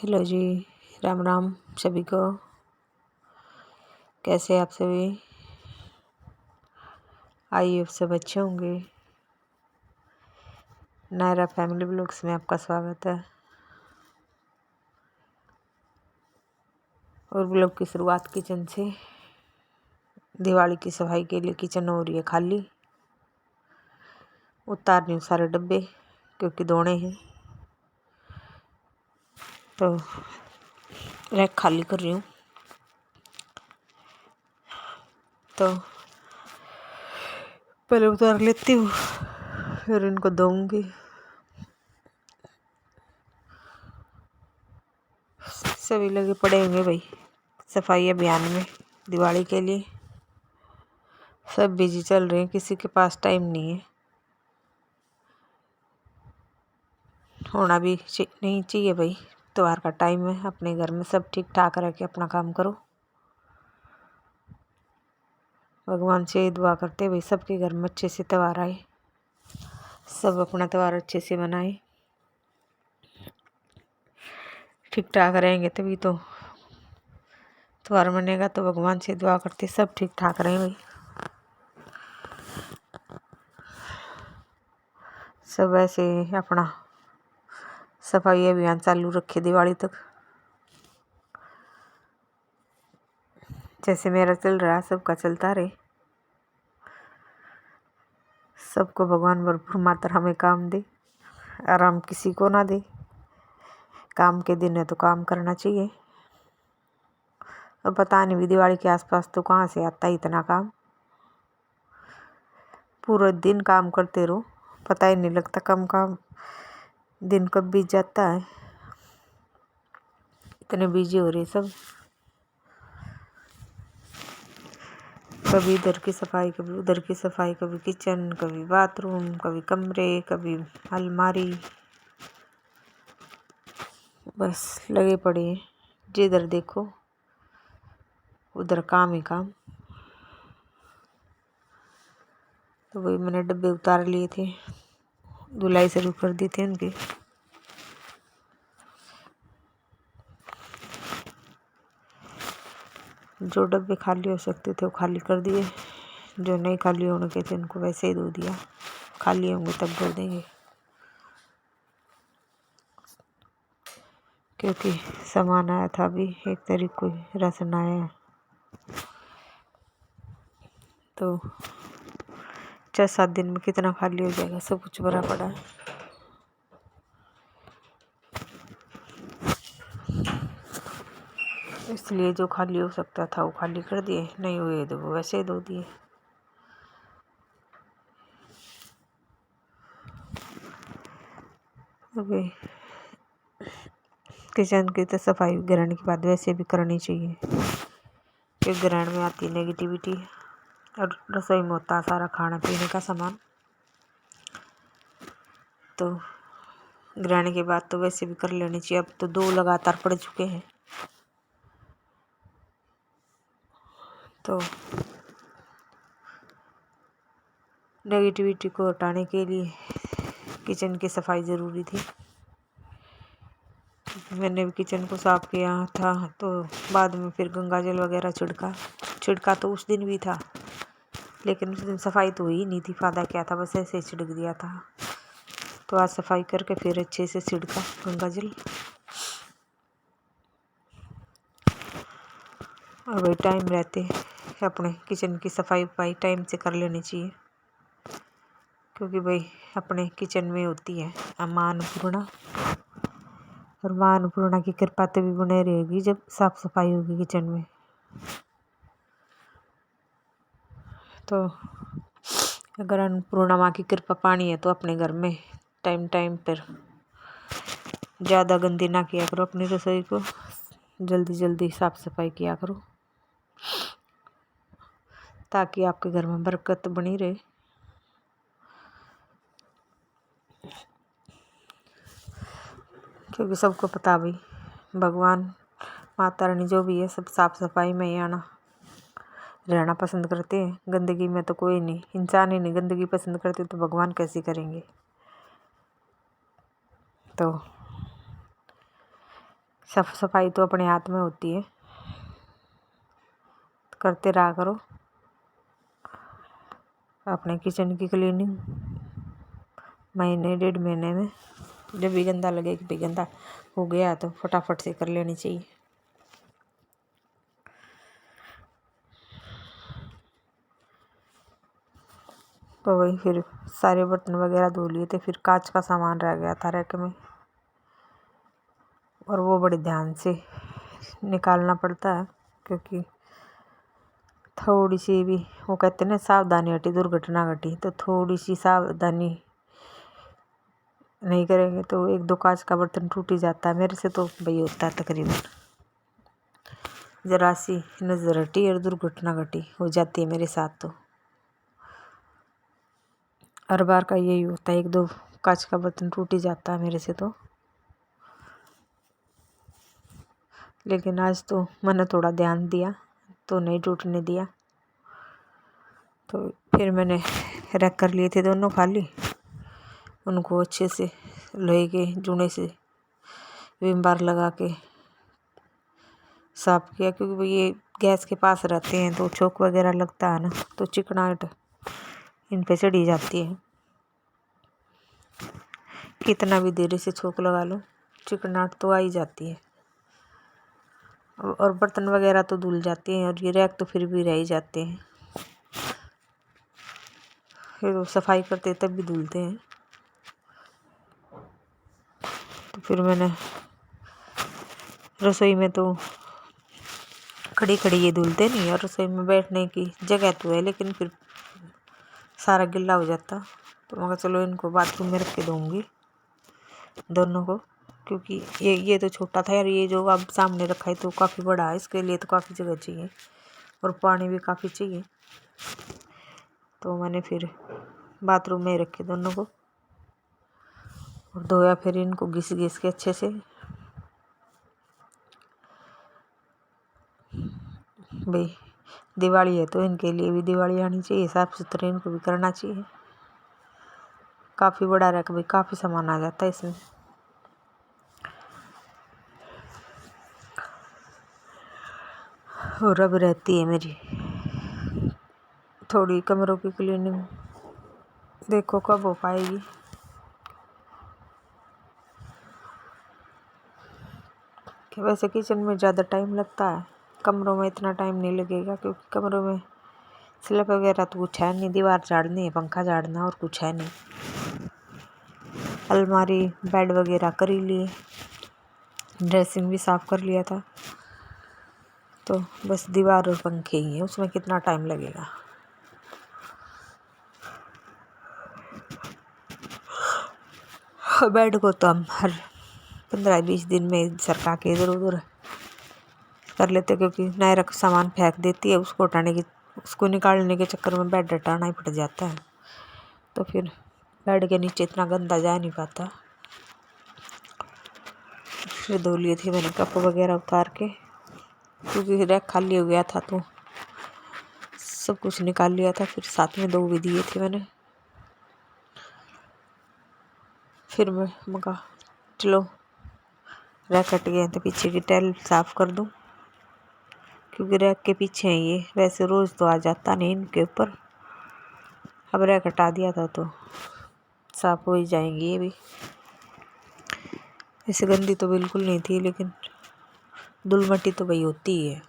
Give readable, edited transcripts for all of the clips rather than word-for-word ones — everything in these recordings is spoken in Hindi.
हेलो जी। राम राम सभी को। कैसे आप सभी? आइए आप सब अच्छे होंगे। नायरा फैमिली ब्लॉग्स में आपका स्वागत है। और ब्लॉग की शुरुआत किचन से। दिवाली की सफाई के लिए किचन हो रही है खाली। उतार रही हूँ सारे डब्बे क्योंकि धोने हैं, तो रैक खाली कर रही हूँ। तो पहले उतार लेती हूँ, फिर इनको धोऊंगी। सभी लगे पड़े होंगे भाई सफाई अभियान में दिवाली के लिए। सब बिजी चल रहे हैं, किसी के पास टाइम नहीं है। होना भी नहीं चाहिए भाई, त्योहार का टाइम है। अपने घर में सब ठीक ठाक रह के अपना काम करो। भगवान से दुआ करते भाई सबके घर में अच्छे से त्योहार आए, सब अपना त्योहार अच्छे से मनाए। ठीक ठाक रहेंगे तभी तो त्योहार मनेगा। तो भगवान से दुआ करते सब ठीक ठाक रहे भाई। सब ऐसे अपना सफाई अभियान चालू रखे दिवाली तक। जैसे मेरा चल रहा है सबका चलता रहे। सबको भगवान भरपूर मात्रा में काम दे, आराम किसी को ना दे। काम के दिन है तो काम करना चाहिए। और पता नहीं भी दिवाली के आसपास तो कहाँ से आता है इतना काम। पूरा दिन काम करते रहो, पता ही नहीं लगता कम काम दिन कब बीत जाता है। इतने बिजी हो रहे सब, कभी इधर की सफाई कभी उधर की सफाई, कभी किचन कभी बाथरूम कभी कमरे कभी अलमारी। बस लगे पड़े हैं, जिधर देखो उधर काम ही काम। तो वही मैंने डब्बे उतार लिए थे, धुलाई शुरू कर दी थी उनकी। जो डब्बे खाली हो सकते थे वो खाली कर दिए, जो नहीं खाली होने के थे उनको वैसे ही धो दिया। खाली होंगे तब धो देंगे, क्योंकि सामान आया था अभी 1 तारीख को राशन आया है। तो 6-7 दिन में कितना खाली हो जाएगा, सब कुछ भरा पड़ा है। इसलिए जो खाली हो सकता था वो खाली कर दिए, नहीं हुए तो वो वैसे ही धो दिए। अभी किचन की तो सफाई ग्रहण के बाद वैसे भी करनी चाहिए, क्योंकि ग्रहण में आती है नेगेटिविटी। और रसोई में होता है सारा खाना पीने का सामान। तो ग्रहण के बाद तो वैसे भी कर लेनी चाहिए। अब तो 2 लगातार पड़ चुके हैं, तो नेगेटिविटी को हटाने के लिए किचन की सफाई ज़रूरी थी। मैंने भी किचन को साफ़ किया था, तो बाद में फिर गंगा जल वगैरह छिड़का तो उस दिन भी था, लेकिन उस दिन सफाई तो हुई नहीं थी। फायदा क्या था, बस ऐसे ही छिड़क दिया था। तो आज सफाई करके फिर अच्छे से छिड़का गंगा जल। और भाई टाइम रहते अपने किचन की सफाई वफाई टाइम से कर लेनी चाहिए, क्योंकि भाई अपने किचन में होती है माँ अन्नपूर्णा। और माँ अन्नपूर्णा की कृपा तभी बने रहेगी जब साफ सफाई होगी किचन में। तो अगर अन्नपूर्णा माँ की कृपा पानी है तो अपने घर में टाइम टाइम पर ज़्यादा गंदी ना किया करो अपनी रसोई को, जल्दी जल्दी साफ सफाई किया करो, ताकि आपके घर में बरकत बनी रहे। क्योंकि सबको पता भाई भगवान माता रानी जो भी है सब साफ सफाई में ही आना रहना पसंद करते हैं। गंदगी में तो कोई नहीं, इंसान ही नहीं गंदगी पसंद करते तो भगवान कैसे करेंगे। तो साफ सफाई तो अपने हाथ में होती है, करते रहा करो अपने किचन की क्लीनिंग। महीने 1.5 महीने में जब भी गंदा लगे कि भाई गंदा हो गया तो फटाफट से कर लेनी चाहिए। तो वही फिर सारे बर्तन वगैरह धो लिए थे। फिर कांच का सामान रह गया था रैक में, और वो बड़े ध्यान से निकालना पड़ता है, क्योंकि थोड़ी सी भी, वो कहते हैं ना, सावधानी हटी दुर्घटना घटी। तो थोड़ी सी सावधानी नहीं करेंगे तो 1-2 कांच का बर्तन टूट ही जाता है। मेरे से तो भाई होता है तकरीबन, जरा सी नज़र हटी और दुर्घटना घटी हो जाती है मेरे साथ। तो हर बार का यही होता है, 1-2 कांच का बर्तन टूट ही जाता है मेरे से तो। लेकिन आज तो मैंने थोड़ा ध्यान दिया तो नहीं टूटने दिया। तो फिर मैंने रैक कर लिए थे दोनों खाली, उनको अच्छे से लोहे के जूने से विम बार लगा के साफ किया, क्योंकि वो ये गैस के पास रहते हैं तो चोक वगैरह लगता है ना, तो चिकनाहट इन पे चढ़ी जाती है। कितना भी देर से छोक लगा लो, चिकनाहट तो आ ही जाती है। और बर्तन वगैरह तो धुल जाते हैं, और ये रैक तो फिर भी रह ही जाते हैं। फिर वो सफाई करते तब भी धुलते हैं। तो फिर मैंने रसोई में तो खड़ी खड़ी ये धुलते नहीं, और रसोई में बैठने की जगह तो है, लेकिन फिर सारा गिल्ला हो जाता। तो मैं कहा चलो इनको बाथरूम में रख के दूँगी दोनों को, क्योंकि ये तो छोटा था यार, ये जो अब सामने रखा है तो काफ़ी बड़ा है, इसके लिए तो काफ़ी जगह चाहिए और पानी भी काफ़ी चाहिए। तो मैंने फिर बाथरूम में रखे दोनों को और धोया। फिर इनको घिस घिस के अच्छे से, भाई दिवाली है तो इनके लिए भी दिवाली आनी चाहिए, साफ सुथरे इनको भी करना चाहिए। काफ़ी बड़ा रैक, भाई काफ़ी सामान आ जाता है इसमें। और अब रहती है मेरी थोड़ी कमरों की क्लीनिंग, देखो कब हो पाएगी। कि वैसे किचन में ज़्यादा टाइम लगता है, कमरों में इतना टाइम नहीं लगेगा, क्योंकि कमरों में स्लैब वगैरह तो कुछ है नहीं, दीवार झाड़नी है, पंखा झाड़ना, और कुछ है नहीं। अलमारी बेड वगैरह कर ही लिए, ड्रेसिंग भी साफ़ कर लिया था। तो बस दीवार और पंखे ही हैं, उसमें कितना टाइम लगेगा। बेड को तो हम हर 15-20 दिन में सरका के इधर उधर कर लेते, क्योंकि नए रख सामान फेंक देती है, उसको निकालने के चक्कर में बेड हटाना ही पड़ जाता है। तो फिर बेड के नीचे इतना गंदा जा नहीं पाता। फिर धो लिए थे मैंने कप वगैरह उतार के, क्योंकि रैक खाली हो गया था तो सब कुछ निकाल लिया था। फिर साथ में 2 भी दिए थे मैंने। फिर मैं मगा चलो रैक कट गए तो पीछे की टाइल साफ़ कर दूं, क्योंकि रैक के पीछे है ये, वैसे रोज़ तो आ जाता नहीं इनके ऊपर। अब रैक हटा दिया था तो साफ़ हो ही जाएंगी ये भी। ऐसे गंदी तो बिल्कुल नहीं थी, लेकिन धूल मट्टी तो वही होती ही है।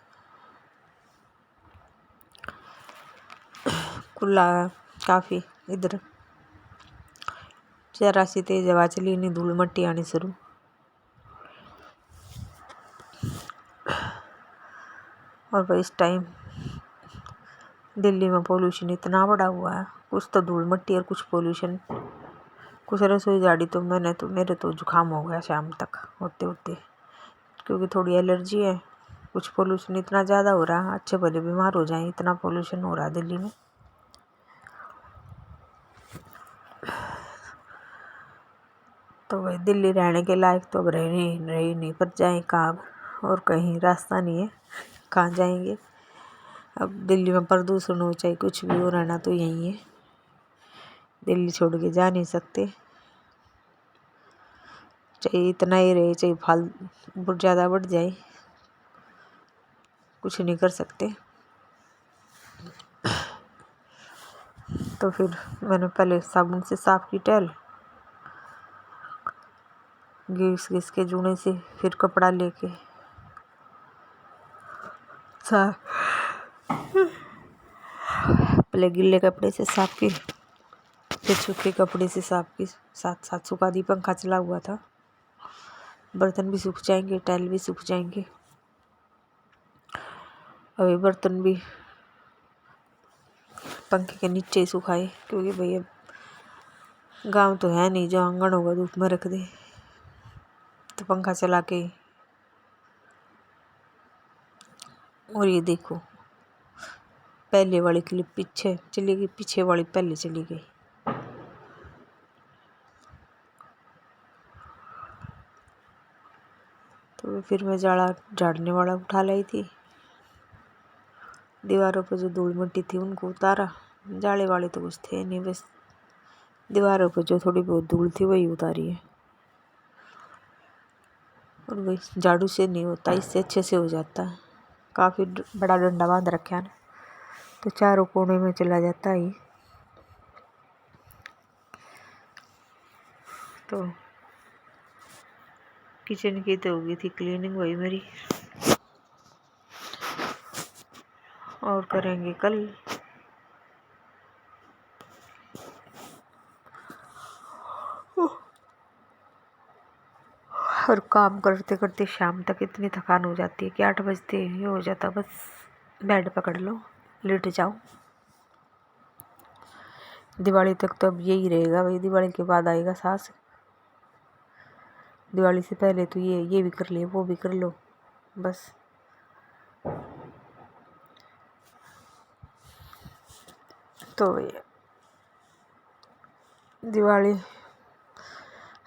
खुला काफ़ी इधर जरा सी तेज हवा चली, नहीं धूल मट्टी आनी शुरू। और भाई इस टाइम दिल्ली में पोल्यूशन इतना बड़ा हुआ है, कुछ तो धूल मट्टी और कुछ पोल्यूशन, कुछ रसोई झाड़ी तो मेरे तो जुकाम हो गया शाम तक होते होते, क्योंकि थोड़ी एलर्जी है। कुछ पोल्यूशन इतना ज़्यादा हो रहा है, अच्छे भले बीमार हो जाएं, इतना पोल्यूशन हो रहा है दिल्ली में। तो भाई दिल्ली रहने के लायक तो अब रही नहीं, पर जाएं कहाँ, और कहीं रास्ता नहीं है, कहाँ जाएंगे। अब दिल्ली में प्रदूषण हो चाहे कुछ भी हो, रहना तो यहीं है, दिल्ली छोड़ के जा नहीं सकते। चाहे इतना ही रहे, चाहे बहुत ज़्यादा बढ़ जाए, कुछ नहीं कर सकते। तो फिर मैंने पहले साबुन से साफ़ की टैल, घिस के जूने से, फिर कपड़ा लेके पहले गीले कपड़े से साफ़ की, फिर सूखे कपड़े से साफ़ की, साथ साथ सूखा दी, पंखा चला हुआ था। बर्तन भी सूख जाएंगे, टैल भी सूख जाएंगे। अभी बर्तन भी पंखे के नीचे ही सुखाए, क्योंकि भैया गांव तो है नहीं जो आंगन होगा धूप में रख दे, तो पंखा चला के। और ये देखो, पहले वाली क्लिप पीछे चली गई, पीछे वाली पहले चली गई। तो फिर मैं झाड़ने वाला उठा लाई थी, दीवारों पर जो धूल मिट्टी थी उनको उतारा। जाले वाले तो कुछ थे नहीं, बस दीवारों पर जो थोड़ी बहुत धूल थी वही उतारी है। और वही झाड़ू से नहीं होता, इससे अच्छे से हो जाता है। काफ़ी बड़ा डंडा बांध रखा है ना, तो चारों कोने में चला जाता है। तो किचन की तो होगी थी क्लीनिंग वही मेरी, और करेंगे कल। और काम करते करते शाम तक इतनी थकान हो जाती है कि 8 बजते ये हो जाता, बस बेड पकड़ लो, लेट जाओ। दिवाली तक तो अब यही रहेगा भाई, दिवाली के बाद आएगा सास। दिवाली से पहले तो ये भी कर ले, वो भी कर लो, बस। तो दिवाली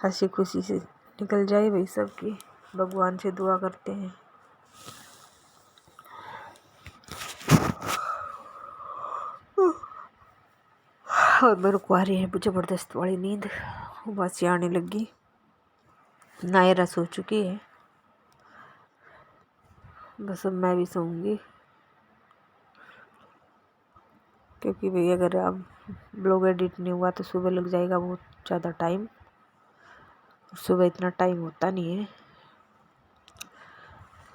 हंसी खुशी से निकल जाए भाई सबकी, भगवान से दुआ करते हैं। और मेरे को आ रही है जबरदस्त वाली नींद, बस आने लगी। नायरा सो चुकी है, बस अब मैं भी सोऊंगी। क्योंकि भाई अगर अब ब्लॉग एडिट नहीं हुआ तो सुबह लग जाएगा बहुत ज़्यादा टाइम, सुबह इतना टाइम होता नहीं है।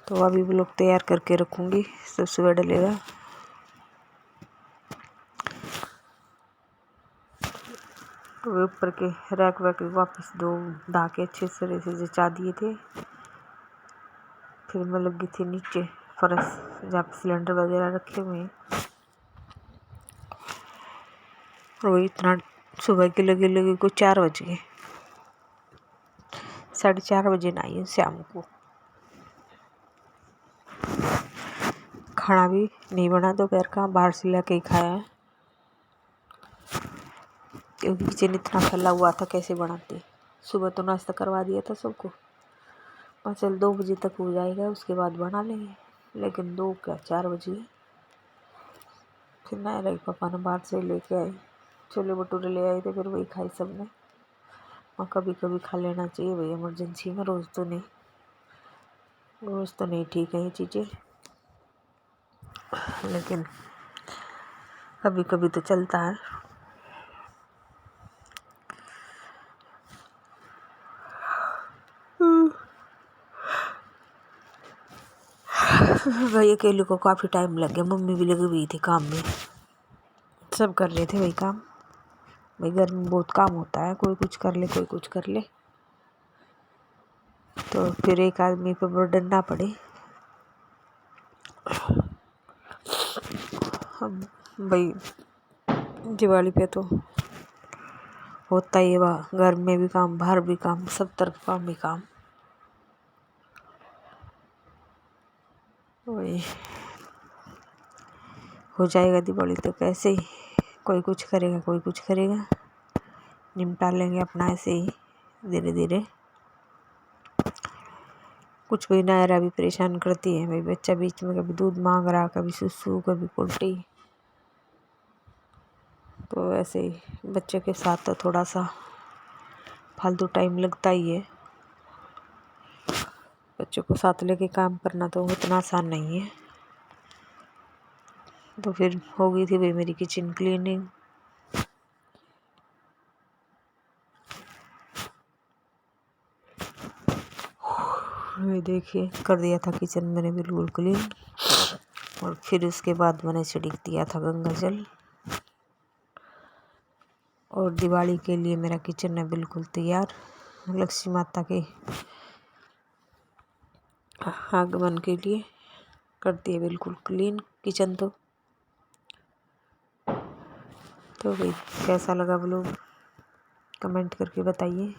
तो अभी ब्लॉग तैयार करके रखूँगी, सब सुबह डलेगा। तो ऊपर के रैक वैक वापस ढा के अच्छे तरह से जचा दिए थे। फिर मैं लगी थी नीचे फर्श जहाँ पे सिलेंडर वगैरह रखे हुए हैं। और इतना सुबह के लगे को 4 बज गए, 4:30 बजे नहाई हूँ शाम को। खाना भी नहीं बना दोपहर का, बाहर से लेके ही खाया है, क्योंकि किचन इतना फैला हुआ था, कैसे बनाते। सुबह तो नाश्ता करवा दिया था सबको, और चल 2 बजे तक हो जाएगा, उसके बाद बना लेंगे। लेकिन 2 क्या 4 बजे। फिर नायरा के पापा ने बाहर से लेके आए, छोले भटूरे ले आए थे, फिर वही खाई सबने। और कभी कभी खा लेना चाहिए भाई इमरजेंसी में, रोज़ तो नहीं ठीक है ये चीज़ें, लेकिन कभी कभी तो चलता है। भाई अकेले को काफ़ी टाइम लग गया, मम्मी भी लगी हुई थी काम में, सब कर रहे थे वही काम। भाई घर में बहुत काम होता है, कोई कुछ कर ले कोई कुछ कर ले, तो फिर एक आदमी पे बर्डन ना पड़े। अब भाई दिवाली पे तो होता ही है, वह घर में भी काम, बाहर भी काम, सब तरफ काम ही काम। वही हो जाएगा दिवाली तो कैसे ही, कोई कुछ करेगा कोई कुछ करेगा, निपटा लेंगे अपना ऐसे ही धीरे धीरे। कुछ भी नायरा भी परेशान करती है भाई, बच्चा बीच में कभी दूध मांग रहा, कभी सुसु, कभी उल्टी। तो ऐसे ही बच्चे के साथ तो थोड़ा सा फालतू टाइम लगता ही है। बच्चों को साथ लेके काम करना तो उतना आसान नहीं है। तो फिर हो गई थी भाई मेरी किचन क्लीनिंग। ये देखिए कर दिया था किचन मैंने बिल्कुल क्लीन। और फिर उसके बाद मैंने छिड़क दिया था गंगा जल। और दिवाली के लिए मेरा किचन है बिल्कुल तैयार। लक्ष्मी माता के आगमन के लिए कर दिए बिल्कुल क्लीन किचन। तो भाई कैसा लगा व्लॉग कमेंट करके बताइए।